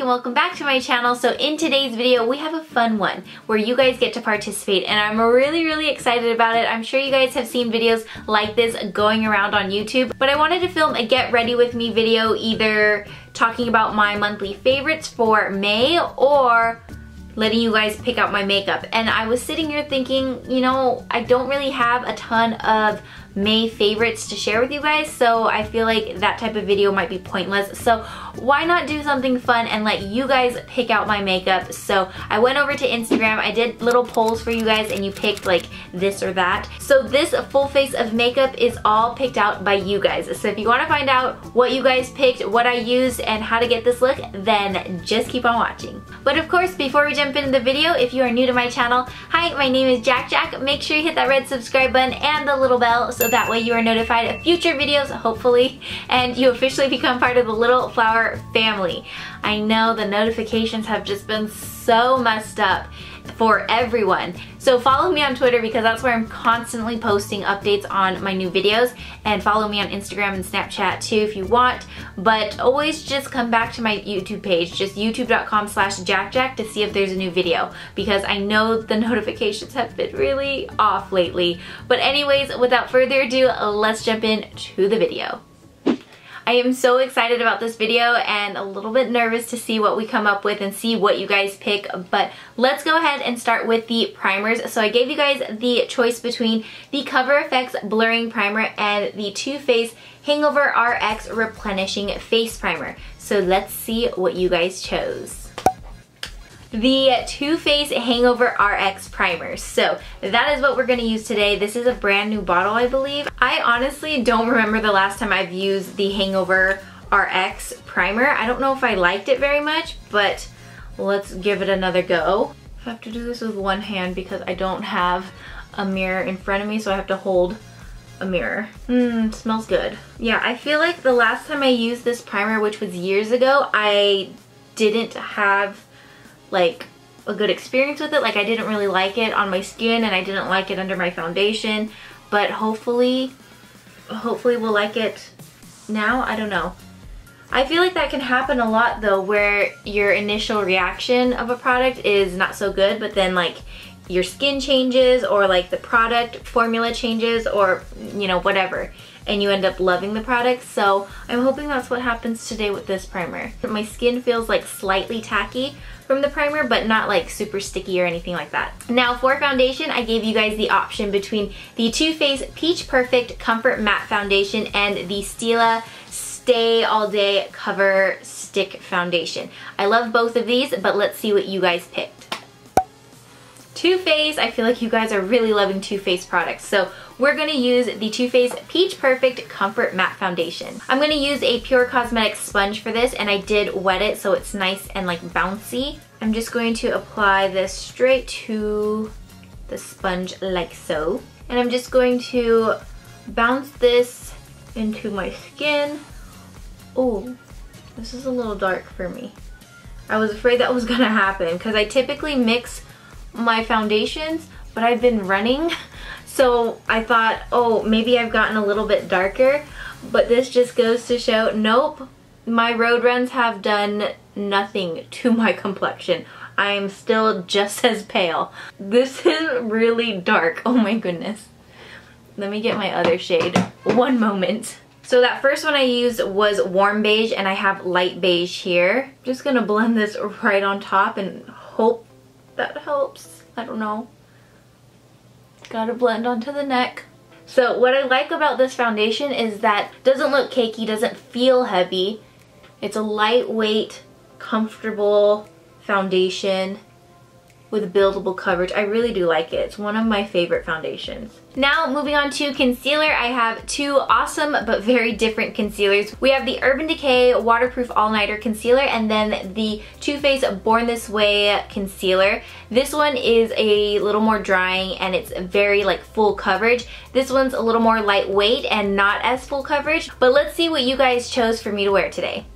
welcome back to my channel. So in today's video we have a fun one where you guys get to participate and I'm really excited about it. I'm sure you guys have seen videos like this going around on YouTube, but I wanted to film a get ready with me video, either talking about my monthly favorites for May or letting you guys pick out my makeup. And I was sitting here thinking, you know, I don't really have a ton of May favorites to share with you guys, so I feel like that type of video might be pointless. So why not do something fun and let you guys pick out my makeup? So I went over to Instagram, I did little polls for you guys and you picked like this or that. So this full face of makeup is all picked out by you guys. So if you want to find out what you guys picked, what I used, and how to get this look, then just keep on watching. But of course, before we jump into the video, if you are new to my channel, hi, my name is JaaackJack. Make sure you hit that red subscribe button and the little bell so that way you are notified of future videos, hopefully, and you officially become part of the Little Flower family. I know the notifications have just been so messed up for everyone. So follow me on Twitter because that's where I'm constantly posting updates on my new videos, and follow me on Instagram and Snapchat too if you want, but always just come back to my YouTube page, just youtube.com/JaaackJack to see if there's a new video, because I know the notifications have been really off lately. But anyways, without further ado, let's jump into the video. I am so excited about this video and a little bit nervous to see what we come up with and see what you guys pick, but let's go ahead and start with the primers. So I gave you guys the choice between the Cover FX Blurring Primer and the Too Faced Hangover RX Replenishing Face Primer. So let's see what you guys chose. The Too Faced Hangover RX Primer. So that is what we're going to use today. This is a brand new bottle, I believe. I honestly don't remember the last time I've used the Hangover RX Primer. I don't know if I liked it very much, but let's give it another go. I have to do this with one hand because I don't have a mirror in front of me, so I have to hold a mirror. Smells good. Yeah, I feel like the last time I used this primer, which was years ago, I didn't have like a good experience with it. Like, I didn't really like it on my skin and I didn't like it under my foundation, but hopefully we'll like it now. I don't know. I feel like that can happen a lot though, where your initial reaction of a product is not so good, but then like your skin changes or like the product formula changes or, you know, whatever, and you end up loving the product. So I'm hoping that's what happens today with this primer. My skin feels like slightly tacky from the primer, but not like super sticky or anything like that. Now for foundation, I gave you guys the option between the Too Faced Peach Perfect Comfort Matte Foundation and the Stila Stay All Day Cover Stick Foundation. I love both of these, but let's see what you guys picked. Too Faced, I feel like you guys are really loving Too Faced products. So we're gonna use the Too Faced Peach Perfect Comfort Matte Foundation. I'm gonna use a Pure Cosmetics sponge for this, and I did wet it so it's nice and like bouncy. I'm just going to apply this straight to the sponge like so. And I'm just going to bounce this into my skin. Oh, this is a little dark for me. I was afraid that was gonna happen because I typically mix my foundations, but I've been running, so I thought, oh, maybe I've gotten a little bit darker, but this just goes to show, nope, my road runs have done nothing to my complexion. I am still just as pale. This is really dark. Oh my goodness. Let me get my other shade. One moment. So that first one I used was warm beige, and I have light beige here. I'm just gonna blend this right on top and hope that helps. I don't know. Gotta blend onto the neck. So what I like about this foundation is that it doesn't look cakey, doesn't feel heavy. It's a lightweight, comfortable foundation with buildable coverage. I really do like it. It's one of my favorite foundations. Now moving on to concealer, I have two awesome but very different concealers. We have the Urban Decay Waterproof All Nighter Concealer and then the Too Faced Born This Way Concealer. This one is a little more drying and it's very like full coverage. This one's a little more lightweight and not as full coverage, but let's see what you guys chose for me to wear today.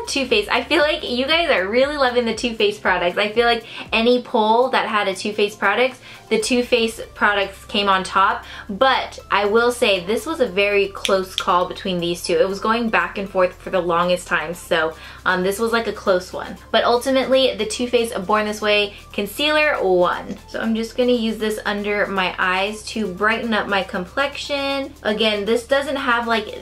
Too Faced. I feel like you guys are really loving the Too Faced products. I feel like any poll that had a Too Faced products, the Too Faced products came on top. But I will say this was a very close call between these two. It was going back and forth for the longest time, so this was like a close one. But ultimately, the Too Faced Born This Way concealer won. So I'm just gonna use this under my eyes to brighten up my complexion. Again, this doesn't have like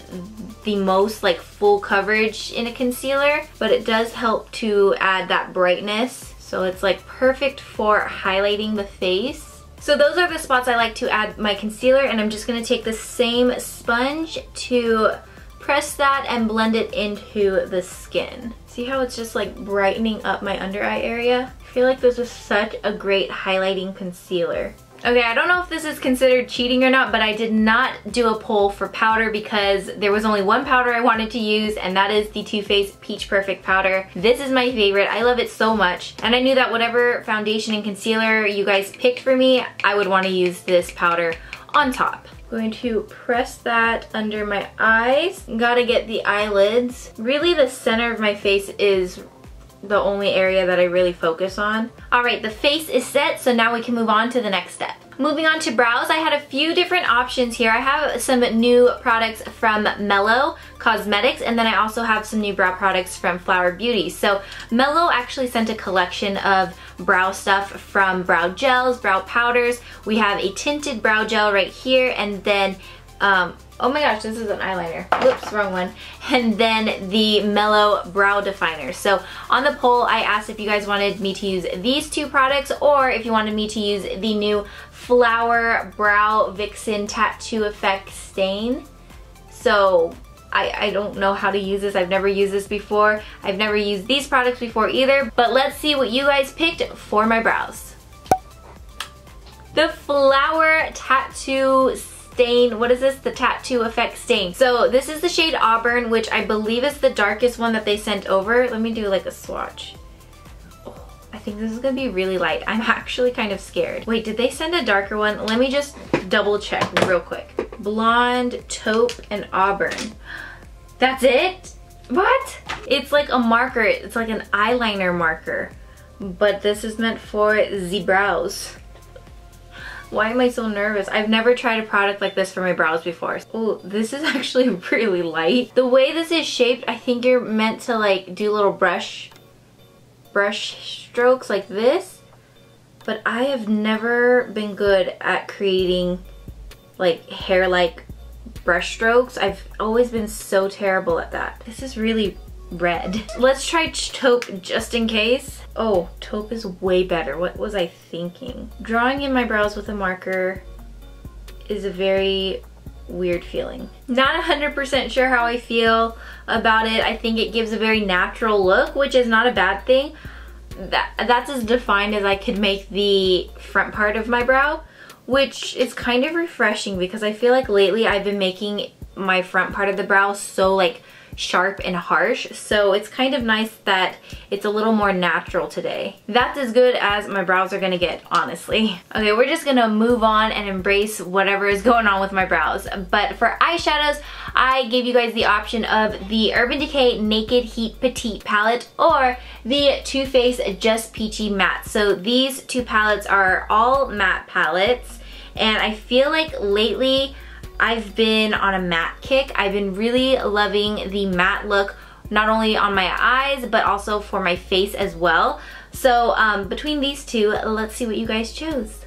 the most like full coverage in a concealer, but it does help to add that brightness. So it's like perfect for highlighting the face. So those are the spots I like to add my concealer, and I'm just gonna take the same sponge to press that and blend it into the skin. See how it's just like brightening up my under eye area? I feel like this is such a great highlighting concealer. Okay, I don't know if this is considered cheating or not, but I did not do a poll for powder because there was only one powder I wanted to use, and that is the Too Faced Peach Perfect powder. This is my favorite. I love it so much. And I knew that whatever foundation and concealer you guys picked for me, I would want to use this powder on top. I'm going to press that under my eyes. Gotta get the eyelids. Really, the center of my face is the only area that I really focus on. Alright, the face is set, so now we can move on to the next step. Moving on to brows, I had a few different options here. I have some new products from Mellow Cosmetics, and then I also have some new brow products from Flower Beauty. So Mellow actually sent a collection of brow stuff from brow gels, brow powders. We have a tinted brow gel right here, and then oh my gosh, this is an eyeliner. Whoops, wrong one. And then the Mellow Brow Definer. So on the poll, I asked if you guys wanted me to use these two products or if you wanted me to use the new Flower Brow Vixen Tattoo Effect Stain. So I don't know how to use this. I've never used this before. I've never used these products before either. But let's see what you guys picked for my brows. The Flower Tattoo Stain. What is this? The Tattoo Effect Stain. So this is the shade Auburn, which I believe is the darkest one that they sent over. Let me do like a swatch. Oh, I think this is gonna be really light. I'm actually kind of scared. Wait, did they send a darker one? Let me just double check real quick. Blonde, taupe, and auburn. That's it? What? It's like a marker. It's like an eyeliner marker. But this is meant for the brows. Why am I so nervous? I've never tried a product like this for my brows before. Oh, this is actually really light. The way this is shaped, I think you're meant to like do little brush strokes like this. But I have never been good at creating like hair-like brush strokes. I've always been so terrible at that. This is really red. Let's try taupe just in case. Oh, taupe is way better. What was I thinking? Drawing in my brows with a marker is a very weird feeling. Not 100% sure how I feel about it. I think it gives a very natural look, which is not a bad thing. That's as defined as I could make the front part of my brow, which is kind of refreshing because I feel like lately I've been making my front part of the brow so like sharp and harsh, so it's kind of nice that it's a little more natural today. That's as good as my brows are gonna get, honestly. Okay, we're just gonna move on and embrace whatever is going on with my brows. But for eyeshadows, I gave you guys the option of the Urban Decay Naked Heat Petite palette or the Too Faced Just Peachy Matte. So these two palettes are all matte palettes, and I feel like lately I've been on a matte kick. I've been really loving the matte look, not only on my eyes, but also for my face as well. So between these two, let's see what you guys chose.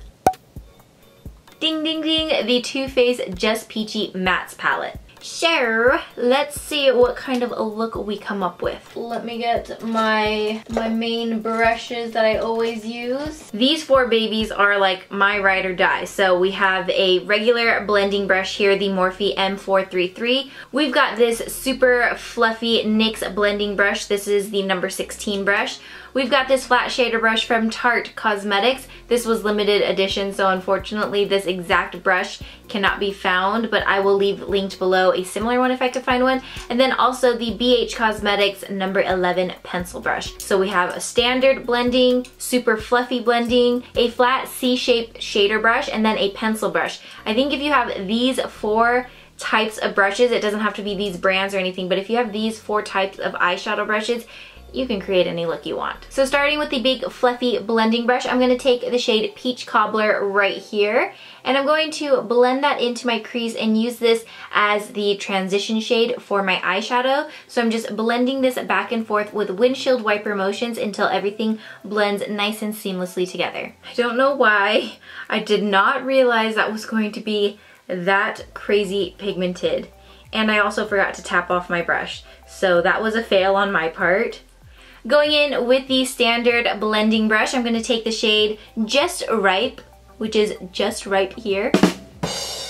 Ding, ding, ding, the Too Faced Just Peachy Mattes palette. So let's see what kind of a look we come up with. Let me get my main brushes that I always use. These four babies are like my ride or die. So we have a regular blending brush here, the Morphe M433. We've got this super fluffy NYX blending brush. This is the number 16 brush. We've got this flat shader brush from Tarte Cosmetics. This was limited edition, so unfortunately this exact brush cannot be found, but I will leave linked below a similar one if I could find one. And then also the BH Cosmetics number 11 pencil brush. So we have a standard blending, super fluffy blending, a flat C-shaped shader brush, and then a pencil brush. I think if you have these four types of brushes, it doesn't have to be these brands or anything, but if you have these 4 types of eyeshadow brushes, you can create any look you want. So starting with the big fluffy blending brush, I'm going to take the shade Peach Cobbler right here, and I'm going to blend that into my crease and use this as the transition shade for my eyeshadow. So I'm just blending this back and forth with windshield wiper motions until everything blends nice and seamlessly together. I don't know why I did not realize that was going to be that crazy pigmented. And I also forgot to tap off my brush. So that was a fail on my part. Going in with the standard blending brush, I'm going to take the shade Just Ripe, which is just right here.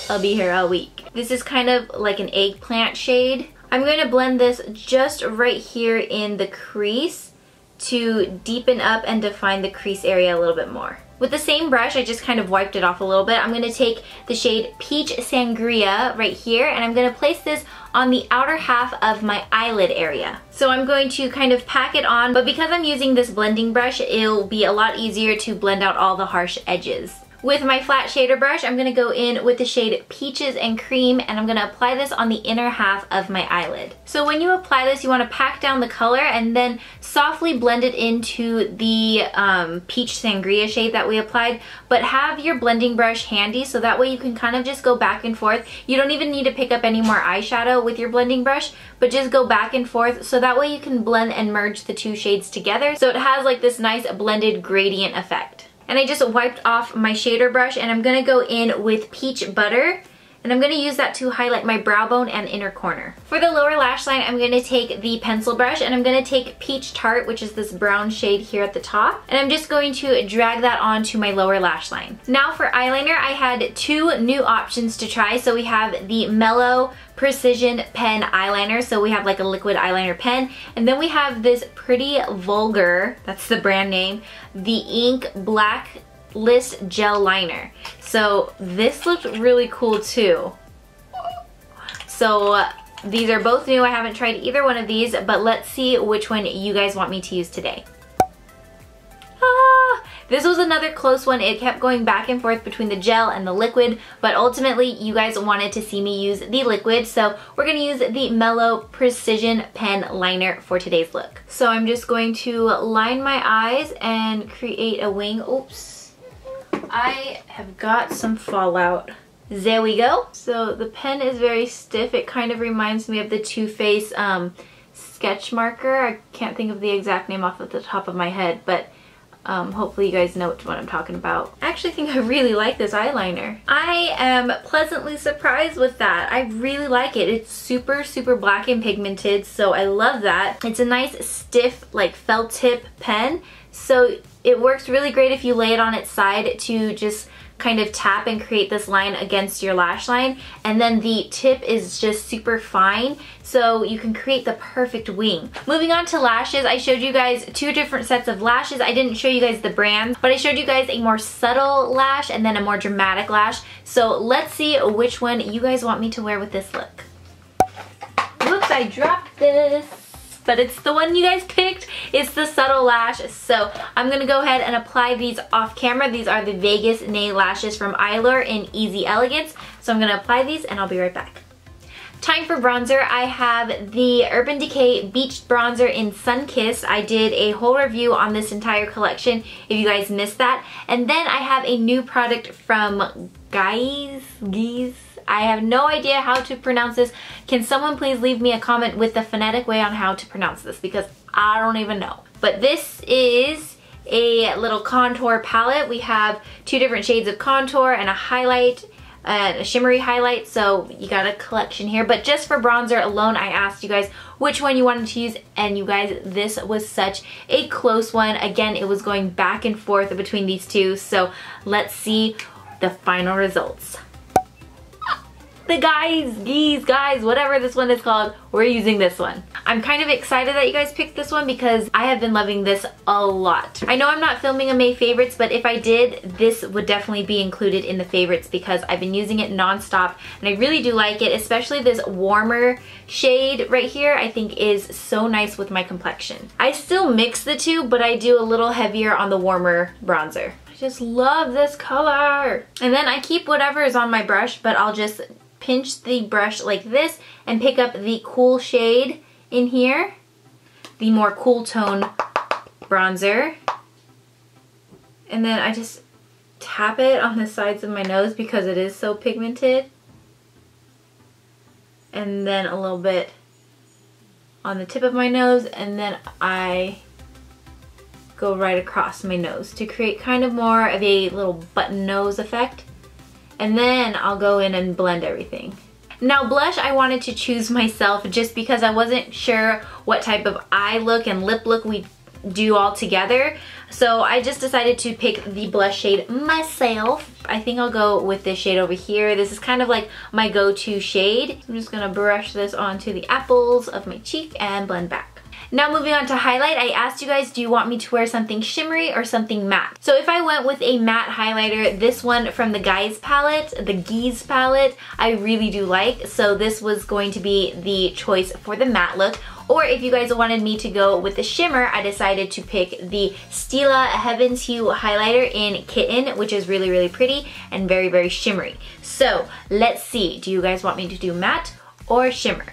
I'll be here all week. This is kind of like an eggplant shade. I'm going to blend this just right here in the crease to deepen up and define the crease area a little bit more. With the same brush, I just kind of wiped it off a little bit. I'm going to take the shade Peach Sangria right here, and I'm going to place this on the outer half of my eyelid area. So I'm going to kind of pack it on, but because I'm using this blending brush, it'll be a lot easier to blend out all the harsh edges. With my flat shader brush, I'm going to go in with the shade Peaches and Cream, and I'm going to apply this on the inner half of my eyelid. So when you apply this, you want to pack down the color and then softly blend it into the Peach Sangria shade that we applied, but have your blending brush handy so that way you can kind of just go back and forth. You don't even need to pick up any more eyeshadow with your blending brush, but just go back and forth so that way you can blend and merge the 2 shades together so it has like this nice blended gradient effect. And I just wiped off my shader brush, and I'm going to go in with Peach Butter, and I'm going to use that to highlight my brow bone and inner corner. For the lower lash line, I'm going to take the pencil brush, and I'm going to take Peach Tart, which is this brown shade here at the top, and I'm just going to drag that onto my lower lash line. Now for eyeliner, I had 2 new options to try. So we have the Mellow Precision Pen eyeliner, so we have like a liquid eyeliner pen, and then we have this Pretty Vulgar, that's the brand name, the Ink Black List Gel Liner. So this looked really cool too. So these are both new. I haven't tried either one of these, but let's see which one you guys want me to use today. This was another close one. It kept going back and forth between the gel and the liquid, but ultimately you guys wanted to see me use the liquid, so we're going to use the Mellow Precision Pen Liner for today's look. So I'm just going to line my eyes and create a wing. Oops. I have got some fallout. There we go. So the pen is very stiff. It kind of reminds me of the Too Faced sketch marker. I can't think of the exact name off of the top of my head, but hopefully you guys know what I'm talking about. I actually think I really like this eyeliner. I am pleasantly surprised with that. I really like it. It's super, super black and pigmented, so I love that. It's a nice stiff, like felt tip pen, so it works really great if you lay it on its side to just kind of tap and create this line against your lash line, and then the tip is just super fine, so you can create the perfect wing. Moving on to lashes, I showed you guys 2 different sets of lashes. I didn't show you guys the brands, but I showed you guys a more subtle lash and then a more dramatic lash. So let's see which one you guys want me to wear with this look. Whoops, I dropped this. But it's the one you guys picked. It's the subtle lash. So I'm gonna go ahead and apply these off camera. These are the Vegas Nail Lashes from Eylure in Easy Elegance. So I'm gonna apply these and I'll be right back. Time for bronzer. I have the Urban Decay Beach Bronzer in Sunkissed. I did a whole review on this entire collection if you guys missed that. And then I have a new product from Guys. I have no idea how to pronounce this. Can someone please leave me a comment with the phonetic way on how to pronounce this, because I don't even know. But this is a little contour palette. We have 2 different shades of contour and a highlight, a shimmery highlight, so you got a collection here. But just for bronzer alone, I asked you guys which one you wanted to use, and you guys, this was such a close one. Again, it was going back and forth between these 2, so let's see the final results. The guys, whatever this one is called, we're using this one. I'm kind of excited that you guys picked this one because I have been loving this a lot. I know I'm not filming a May favorites, but if I did, this would definitely be included in the favorites because I've been using it non-stop and I really do like it, especially this warmer shade right here I think is so nice with my complexion. I still mix the 2, but I do a little heavier on the warmer bronzer. I just love this color. And then I keep whatever is on my brush, but I'll just pinch the brush like this and pick up the cool shade in here, the more cool tone bronzer. And then I just tap it on the sides of my nose because it is so pigmented. And then a little bit on the tip of my nose, and then I go right across my nose to create kind of more of a little button nose effect. And then I'll go in and blend everything. Now blush I wanted to choose myself just because I wasn't sure what type of eye look and lip look we'd do all together. So I just decided to pick the blush shade myself. I think I'll go with this shade over here. This is kind of like my go-to shade. I'm just gonna brush this onto the apples of my cheek and blend back. Now moving on to highlight, I asked you guys, do you want me to wear something shimmery or something matte? So if I went with a matte highlighter, this one from the Guys palette, the Geese palette, I really do like. So this was going to be the choice for the matte look. Or if you guys wanted me to go with the shimmer, I decided to pick the Stila Heaven's Hue highlighter in Kitten, which is really, really pretty and very, very shimmery. So let's see, do you guys want me to do matte or shimmer?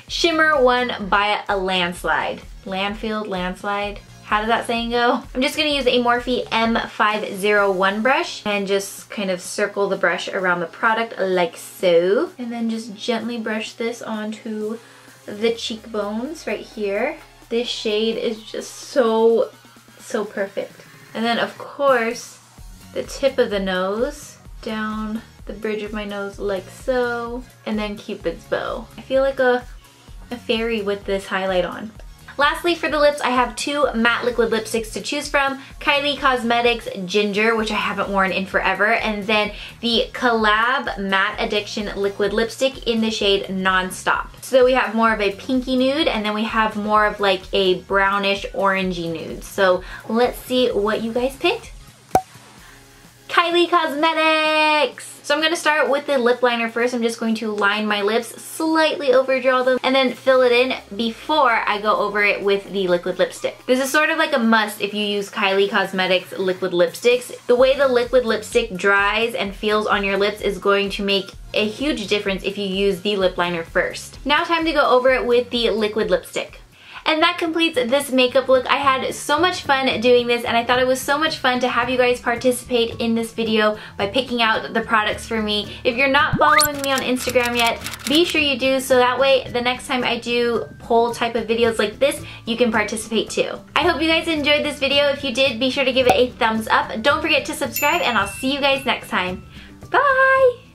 Shimmer won by a landslide. Landslide. How does that saying go? I'm just gonna use a Morphe M501 brush and just kind of circle the brush around the product like so. And then just gently brush this onto the cheekbones right here. This shade is just so perfect. And then of course, the tip of the nose down the bridge of my nose like so. And then Cupid's bow. I feel like a fairy with this highlight on. Lastly, for the lips, I have two matte liquid lipsticks to choose from. Kylie Cosmetics Ginger, which I haven't worn in forever, and then the Collab Matte Addiction liquid lipstick in the shade Nonstop. So we have more of a pinky nude, and then we have more of like a brownish orangey nude. So let's see what you guys picked. Kylie Cosmetics! So I'm going to start with the lip liner first. I'm just going to line my lips, slightly overdraw them, and then fill it in before I go over it with the liquid lipstick. This is sort of like a must if you use Kylie Cosmetics liquid lipsticks. The way the liquid lipstick dries and feels on your lips is going to make a huge difference if you use the lip liner first. Now time to go over it with the liquid lipstick. And that completes this makeup look. I had so much fun doing this, and I thought it was so much fun to have you guys participate in this video by picking out the products for me. If you're not following me on Instagram yet, be sure you do, so that way the next time I do poll type of videos like this, you can participate too. I hope you guys enjoyed this video. If you did, be sure to give it a thumbs up. Don't forget to subscribe, and I'll see you guys next time. Bye!